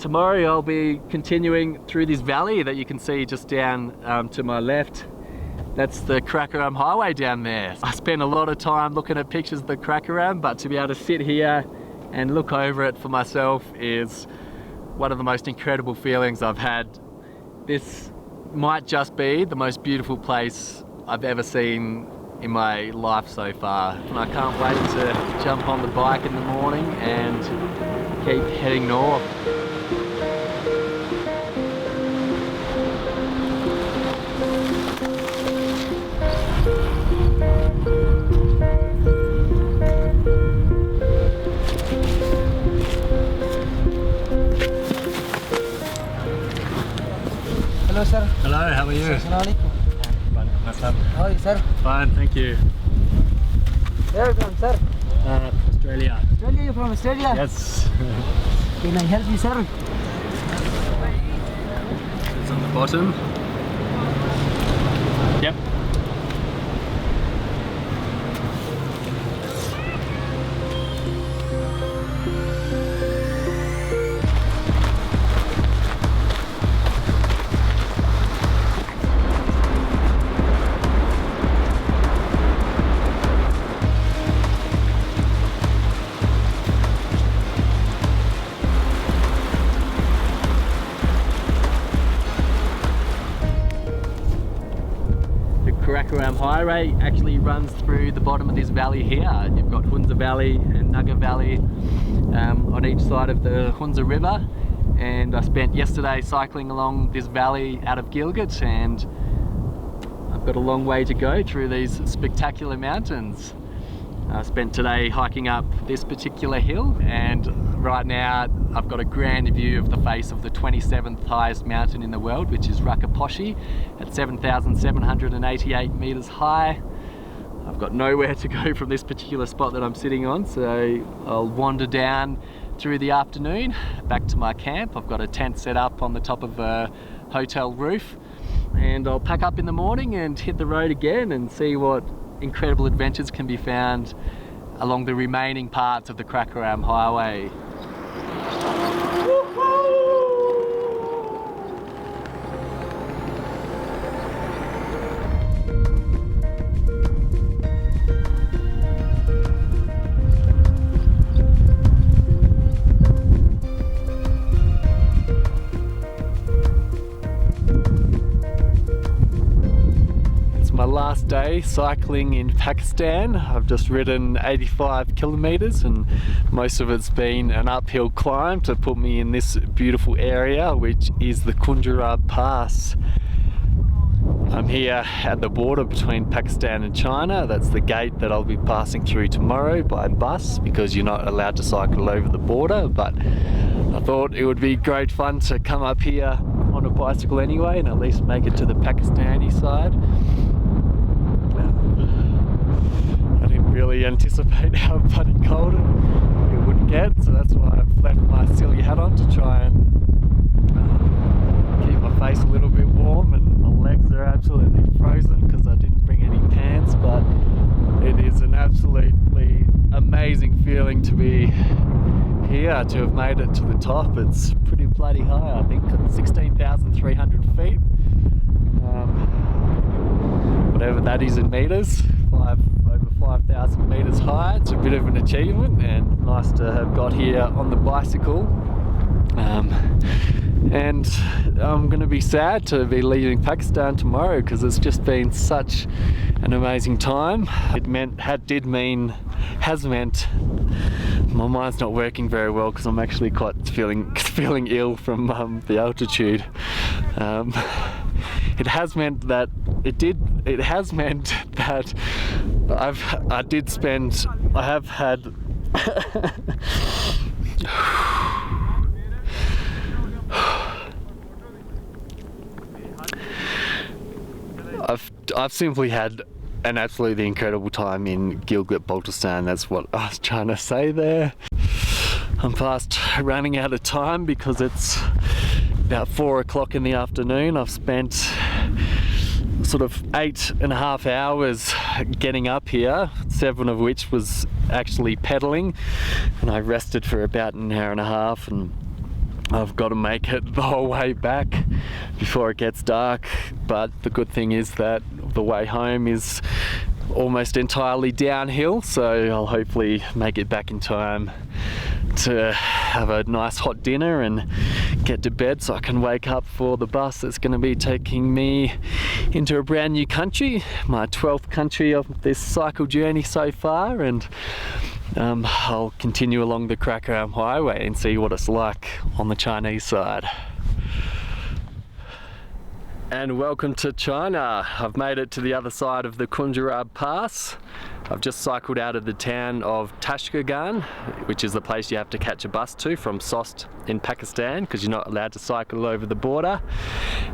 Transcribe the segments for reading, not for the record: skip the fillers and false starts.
tomorrow I'll be continuing through this valley that you can see just down to my left. That's the Karakoram Highway down there. I spent a lot of time looking at pictures of the Karakoram, but to be able to sit here and look over it for myself is one of the most incredible feelings I've had. This might just be the most beautiful place I've ever seen in my life so far. And I can't wait to jump on the bike in the morning and keep heading north. Hello sir. Hello, how are you? Assalamualaikum. How are you sir? Fine, thank you. Where are you from sir? Australia. Australia, you from Australia? Yes. Can I help you sir? It's on the bottom. Yep. Karakoram Highway actually runs through the bottom of this valley here. You've got Hunza Valley and Wagah Valley on each side of the Hunza River, and I spent yesterday cycling along this valley out of Gilgit, and I've got a long way to go through these spectacular mountains. I spent today hiking up this particular hill, and right now I've got a grand view of the face of the 27th highest mountain in the world, which is Rakaposhi at 7,788 meters high. I've got nowhere to go from this particular spot that I'm sitting on, so I'll wander down through the afternoon back to my camp. I've got a tent set up on the top of a hotel roof, and I'll pack up in the morning and hit the road again and see what incredible adventures can be found along the remaining parts of the Karakoram Highway. My last day cycling in Pakistan. I've just ridden 85 kilometers, and most of it's been an uphill climb to put me in this beautiful area, which is the Khunjerab Pass. I'm here at the border between Pakistan and China. That's the gate that I'll be passing through tomorrow by bus, because you're not allowed to cycle over the border, but I thought it would be great fun to come up here on a bicycle anyway and at least make it to the Pakistani side. I didn't really anticipate how bloody cold it would get, so that's why I've left my silly hat on to try and keep my face a little bit warm, and my legs are absolutely frozen because I didn't bring any pants. But it is an absolutely amazing feeling to be here, to have made it to the top. It's pretty bloody high, I think 16,300 feet. Whatever that is in meters, over 5,000 meters high. It's a bit of an achievement, and nice to have got here on the bicycle. And I'm going to be sad to be leaving Pakistan tomorrow, because it's just been such an amazing time. It has meant my mind's not working very well, because I'm actually quite feeling ill from the altitude. It has meant that I have had I've simply had an absolutely incredible time in Gilgit-Baltistan. That's what I was trying to say there. I'm fast running out of time because it's about 4 o'clock in the afternoon. I've spent sort of 8.5 hours getting up here, 7 of which was actually pedaling, and I rested for about an hour and a half, and I've got to make it the whole way back before it gets dark, but the good thing is that the way home is almost entirely downhill, so I'll hopefully make it back in time to have a nice hot dinner and get to bed so I can wake up for the bus that's going to be taking me into a brand new country, my 12th country of this cycle journey so far, and I'll continue along the Karakoram Highway and see what it's like on the Chinese side. And welcome to China. I've made it to the other side of the Khunjerab Pass. I've just cycled out of the town of Kashgar, which is the place you have to catch a bus to from Sost in Pakistan, because you're not allowed to cycle over the border.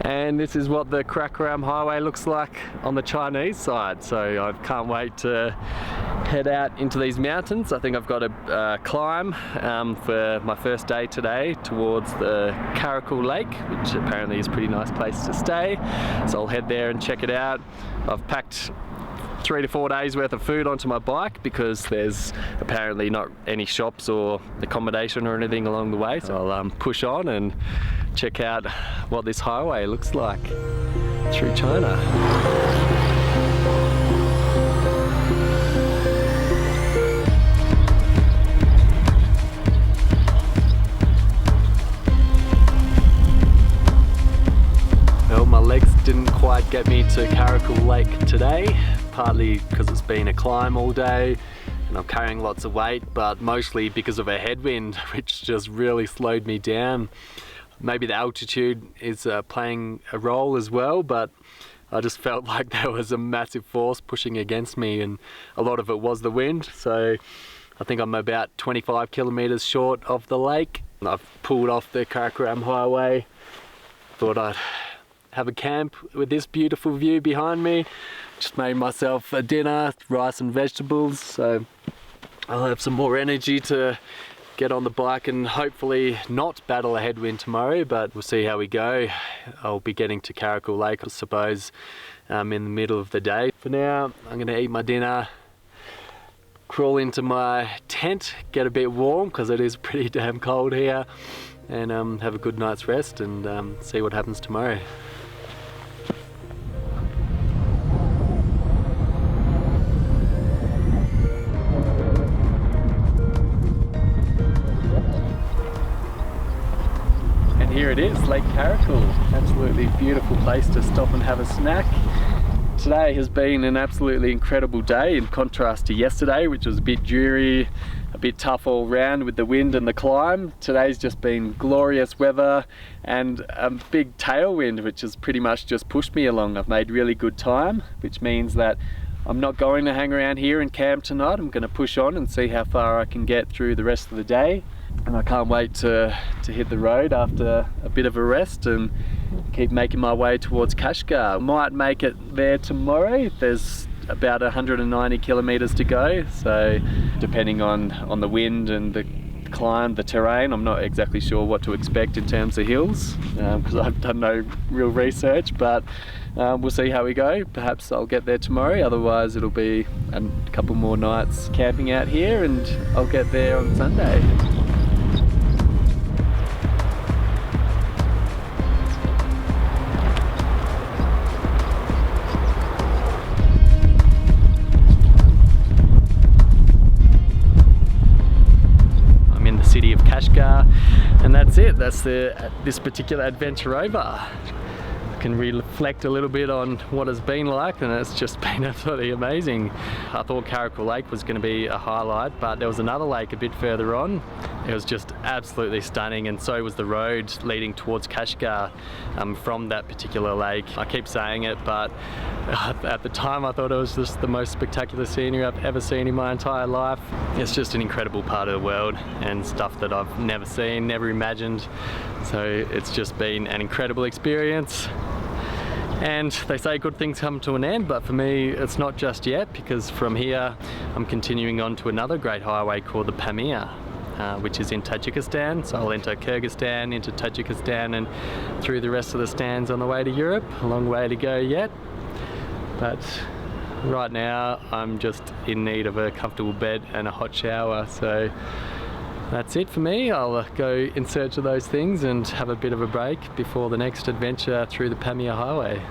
And this is what the Karakoram Highway looks like on the Chinese side. So I can't wait to head out into these mountains. I think I've got a climb for my first day today towards the Karakul lake, which apparently is a pretty nice place to stay. So I'll head there and check it out. I've packed 3 to 4 days worth of food onto my bike because there's apparently not any shops or accommodation or anything along the way. So I'll push on and check out what this highway looks like through China. Well, my legs didn't quite get me to Karakul Lake today, partly because it's been a climb all day and I'm carrying lots of weight, but mostly because of a headwind which just really slowed me down. Maybe the altitude is playing a role as well, but I just felt like there was a massive force pushing against me, and a lot of it was the wind. So I think I'm about 25 kilometers short of the lake. I've pulled off the Karakoram Highway, thought I'd have a camp with this beautiful view behind me. Just made myself a dinner, rice and vegetables, so I'll have some more energy to get on the bike and hopefully not battle a headwind tomorrow, but we'll see how we go. I'll be getting to Karakul Lake, I suppose, in the middle of the day. For now, I'm gonna eat my dinner, crawl into my tent, get a bit warm because it is pretty damn cold here, and have a good night's rest and see what happens tomorrow. Here it is, Lake Karakul. Absolutely beautiful place to stop and have a snack. Today has been an absolutely incredible day in contrast to yesterday, which was a bit dreary, a bit tough all round with the wind and the climb. Today's just been glorious weather and a big tailwind which has pretty much just pushed me along. I've made really good time, which means that I'm not going to hang around here and camp tonight. I'm going to push on and see how far I can get through the rest of the day. And I can't wait to hit the road after a bit of a rest and keep making my way towards Kashgar. I might make it there tomorrow. There's about 190 kilometers to go, so depending on the wind and the climb, the terrain, I'm not exactly sure what to expect in terms of hills because I've done no real research, but we'll see how we go. Perhaps I'll get there tomorrow, otherwise it'll be a couple more nights camping out here and I'll get there on Sunday. City of Kashgar, and that's it. That's this particular adventure over. I can reflect a little bit on what it's been like, and it's just been absolutely amazing. I thought Karakul Lake was going to be a highlight, but there was another lake a bit further on. It was just absolutely stunning, and so was the road leading towards Kashgar from that particular lake. I keep saying it, but at the time I thought it was just the most spectacular scenery I've ever seen in my entire life. It's just an incredible part of the world and stuff that I've never seen, never imagined. So it's just been an incredible experience. And they say good things come to an end, but for me it's not just yet, because from here I'm continuing on to another great highway called the Pamir, which is in Tajikistan. So I'll enter Kyrgyzstan, into Tajikistan, and through the rest of the stands on the way to Europe. A long way to go yet, but right now I'm just in need of a comfortable bed and a hot shower, so that's it for me. I'll go in search of those things and have a bit of a break before the next adventure through the Pamir Highway.